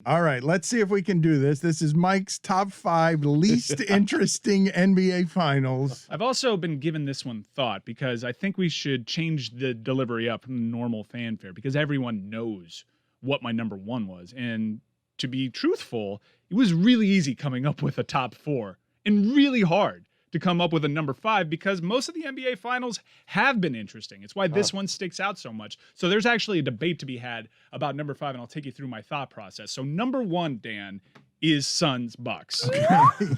All right, let's see if we can do this. This is Mike's top 5 least interesting NBA finals. I've also been given this one thought because I think we should change the delivery up from normal fanfare because everyone knows what my number 1 was. And to be truthful, it was really easy coming up with a top 4 and really hard to come up with a number 5 because most of the NBA finals have been interesting. It's why this one sticks out so much. So there's actually a debate to be had about number 5, and I'll take you through my thought process. So number 1, Dan, is Suns Bucks.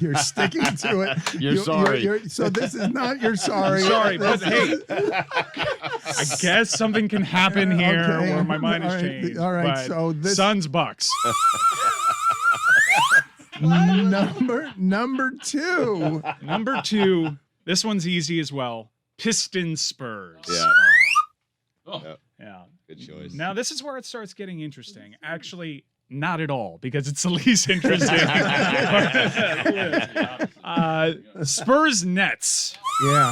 You're sticking to it. You're sorry. So this is not your sorry. Sorry, but hey, I guess something can happen here where my mind has changed. All right, but so this Suns Bucks. Number 2. Number 2. This one's easy as well. Pistons Spurs. Yeah. Yeah. Good choice. Now this is where it starts getting interesting. Actually, not at all, because it's the least interesting. Spurs Nets. Yeah.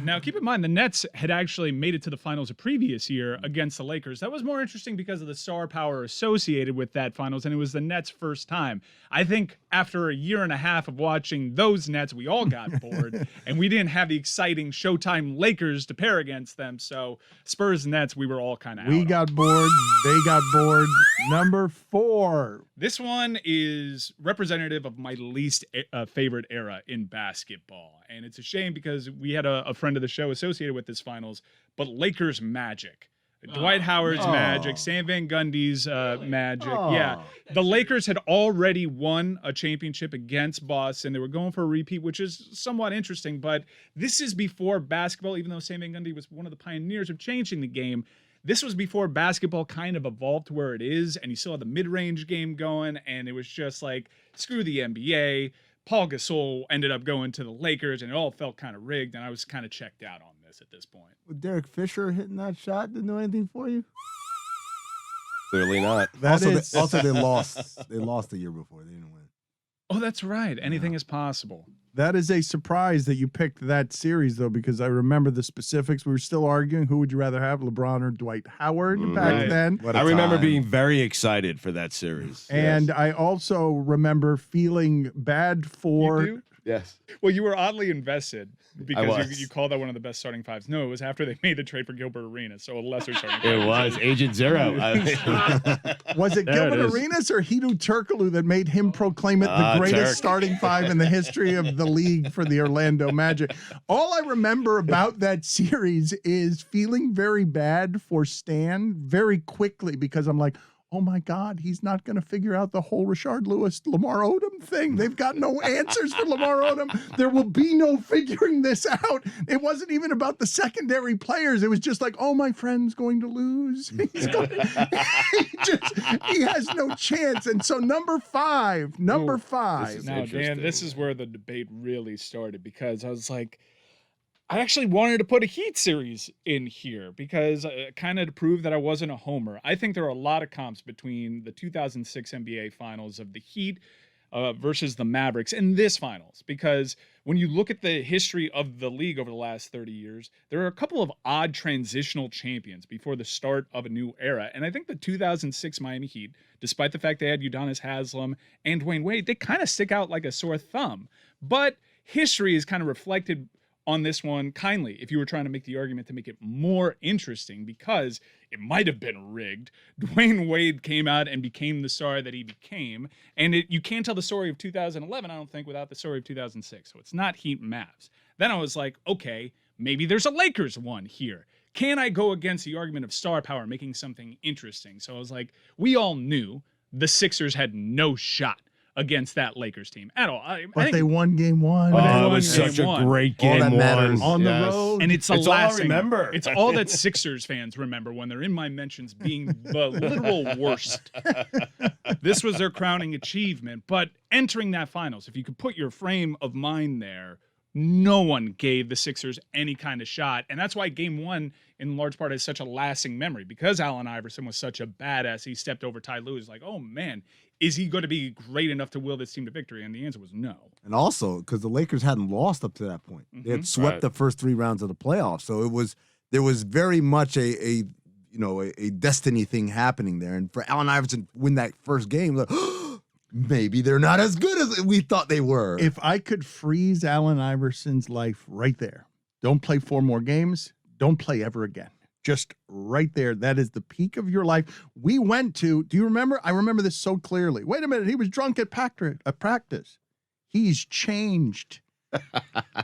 Now, keep in mind, the Nets had actually made it to the finals a previous year against the Lakers. That was more interesting because of the star power associated with that finals, and it was the Nets' first time. I think after a year and a half of watching those Nets, we all got bored, and we didn't have the exciting Showtime Lakers to pair against them. So Spurs Nets, we were all kind of out. We got bored. They got bored. Number 4. This one is representative of my least favorite era in basketball. And it's a shame because we had a friend of the show associated with this finals, but Lakers Magic. Dwight Howard's Magic, Sam Van Gundy's Magic. Yeah, the Lakers had already won a championship against Boston. They were going for a repeat, which is somewhat interesting, but this is before basketball, even though Sam Van Gundy was one of the pioneers of changing the game. This was before basketball kind of evolved to where it is, and you still had the mid-range game going, and it was just like, screw the NBA. Paul Gasol ended up going to the Lakers, and it all felt kind of rigged, and I was kind of checked out on this at this point. With Derek Fisher hitting that shot, didn't do anything for you? Clearly not. Also, they lost. They lost the year before. They didn't win. Oh, that's right. Anything is possible. That is a surprise that you picked that series, though, because I remember the specifics. We were still arguing who would you rather have, LeBron or Dwight Howard back then. I remember being very excited for that series. And I also remember feeling bad for... You do? Yes. Well, you were oddly invested because was. you called that one of the best starting 5s. No, it was after they made the trade for Gilbert Arenas, so a lesser starting 5. It was Agent Zero. Was it There Gilbert it is. Arenas or Hedo Turkoglu that made him proclaim it the greatest Turk. starting 5 in the history of the league for the Orlando Magic? All I remember about that series is feeling very bad for Stan very quickly because I'm like, oh my God, he's not going to figure out the whole Rashard Lewis, Lamar Odom thing. They've got no answers for Lamar Odom. There will be no figuring this out. It wasn't even about the secondary players. It was just like, oh, my friend's going to lose. He has no chance. And so number 5. Now, Dan, this is where the debate really started because I was like, I actually wanted to put a Heat series in here because kind of to prove that I wasn't a homer. I think there are a lot of comps between the 2006 NBA Finals of the Heat versus the Mavericks in this finals because when you look at the history of the league over the last 30 years, there are a couple of odd transitional champions before the start of a new era. And I think the 2006 Miami Heat, despite the fact they had Udonis Haslem and Dwayne Wade, they kind of stick out like a sore thumb. But history is kind of reflected on this one kindly if you were trying to make the argument to make it more interesting because it might have been rigged. Dwayne Wade came out and became the star that he became, and you can't tell the story of 2011, I don't think, without the story of 2006. So it's not Heat Mavs. Then I was like, okay, maybe there's a Lakers one here. Can I go against the argument of star power making something interesting? So I was like, we all knew the Sixers had no shot against that Lakers team at all. I think they won game 1. Oh, it was such a great game. All that matters. On the road. And it's all I thing. remember. It's all that Sixers fans remember when they're in my mentions being the literal worst. This was their crowning achievement. But entering that finals, if you could put your frame of mind there, no one gave the Sixers any kind of shot. And that's why game 1, in large part, is such a lasting memory. Because Allen Iverson was such a badass, he stepped over Ty Lue. Like, oh, man, is he going to be great enough to will this team to victory? And the answer was no. And also, because the Lakers hadn't lost up to that point. They had swept the first 3 rounds of the playoffs. So there was very much a a destiny thing happening there. And for Allen Iverson to win that first game, like, maybe they're not as good as we thought they were. If I could freeze Allen Iverson's life right there, don't play 4 more games, don't play ever again. Just right there. That is the peak of your life. We went to, do you remember? I remember this so clearly. Wait a minute. He was drunk at practice. He's changed.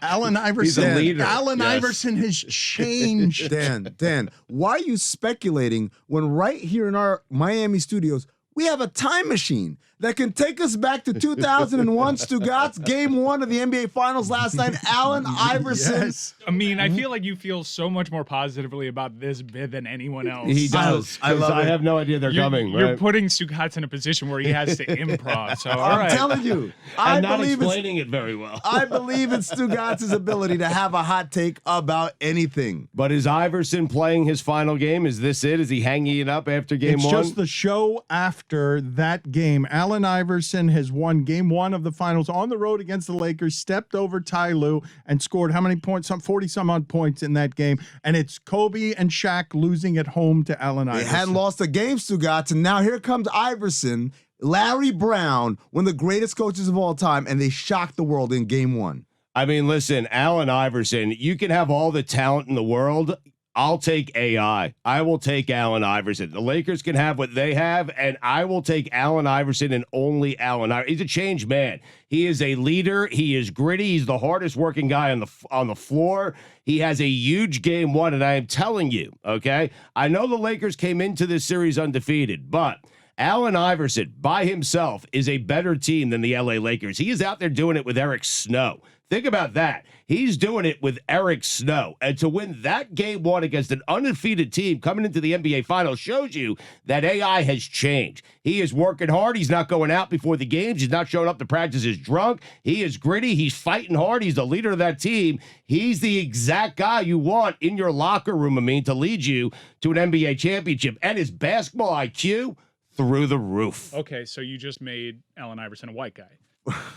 Allen Iverson. He's a leader. Allen Iverson has changed. Dan, why are you speculating when right here in our Miami studios, we have a time machine that can take us back to 2001 Stugotz, game 1 of the NBA Finals last night. Allen Iverson. Yes. I mean, I feel like you feel so much more positively about this bid than anyone else. He does. I love I it. have no idea they're coming. You're Right? putting Stugotz in a position where he has to improv. So, all I'm right. telling you, I I'm not believe explaining it very well. I believe in Stugotz's ability to have a hot take about anything. But is Iverson playing his final game? Is this it? Is he hanging it up after game It's 1? just the show after that game. Allen Iverson has won game 1 of the finals on the road against the Lakers, stepped over Ty Lue, and scored how many points? Some 40-some-odd points in that game. And it's Kobe and Shaq losing at home to Allen They Iverson. hadn't lost a game, Stugotz, and now here comes Iverson, Larry Brown, one of the greatest coaches of all time, and they shocked the world in game 1. I mean, listen, Allen Iverson, you can have all the talent in the world. I'll take AI. I will take Allen Iverson. The Lakers can have what they have, and I will take Allen Iverson and only Allen Iverson. He's a changed man. He is a leader. He is gritty. He's the hardest working guy on the floor. He has a huge game 1, and I am telling you, okay, I know the Lakers came into this series undefeated, but Allen Iverson by himself is a better team than the LA Lakers. He is out there doing it with Eric Snow. Think about that. He's doing it with Eric Snow. And to win that game 1 against an undefeated team coming into the NBA Finals shows you that AI has changed. He is working hard. He's not going out before the games. He's not showing up to practices drunk. He is gritty. He's fighting hard. He's the leader of that team. He's the exact guy you want in your locker room, to lead you to an NBA championship. And his basketball IQ, through the roof. Okay, so you just made Allen Iverson a white guy.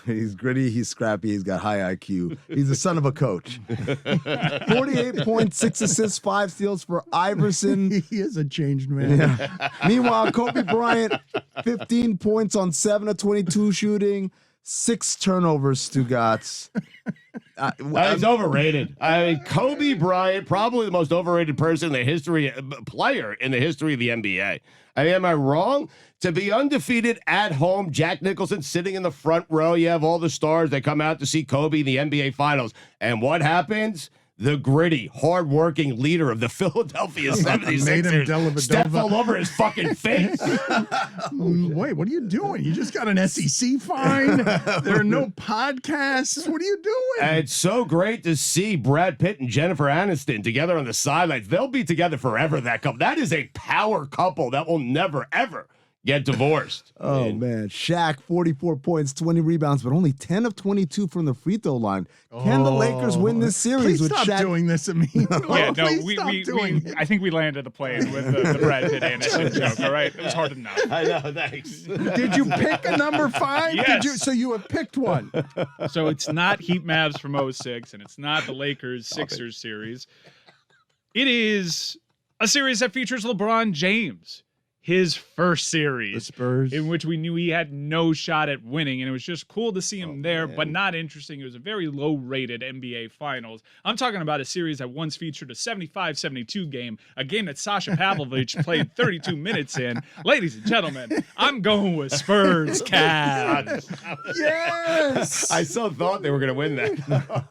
He's gritty, he's scrappy, he's got high IQ. He's the son of a coach. 48 points, 6 assists, 5 steals for Iverson. He is a changed man. Yeah. Meanwhile, Kobe Bryant, 15 points on 7 of 22 shooting, 6 turnovers, Stugotz. He's overrated. I mean, Kobe Bryant, probably the most overrated person in the history, player in the history of the NBA. I mean, am I wrong? To be undefeated at home, Jack Nicholson sitting in the front row. You have all the stars that come out to see Kobe in the NBA Finals. And what happens? The gritty, hardworking leader of the Philadelphia 76ers steps all over his fucking face. Wait, what are you doing? You just got an SEC fine? There are no podcasts? What are you doing? And it's so great to see Brad Pitt and Jennifer Aniston together on the sidelines. They'll be together forever, that couple. That is a power couple that will never, ever get divorced. Oh, man. Shaq, 44 points, 20 rebounds, but only 10 of 22 from the free throw line. Can the Lakers win this series Please with stop Shaq? doing this, Amin. Yeah, no, Please we stop doing it. I think we landed the plane with the Brad Pitt Anderson joke. All right, it was hard enough. I know, thanks. Did you pick a number 5? Yes. So you have picked one. So it's not Heat Mavs from 06, and it's not the Lakers Sixers series. It is a series that features LeBron James. His first series, The Spurs. in which we knew he had no shot at winning, and it was just cool to see him there, but not interesting. It was a very low-rated NBA Finals. I'm talking about a series that once featured a 75-72 game, a game that Sasha Pavlovich played 32 minutes in. Ladies and gentlemen, I'm going with Spurs Cavs. Yes. I so thought they were going to win that.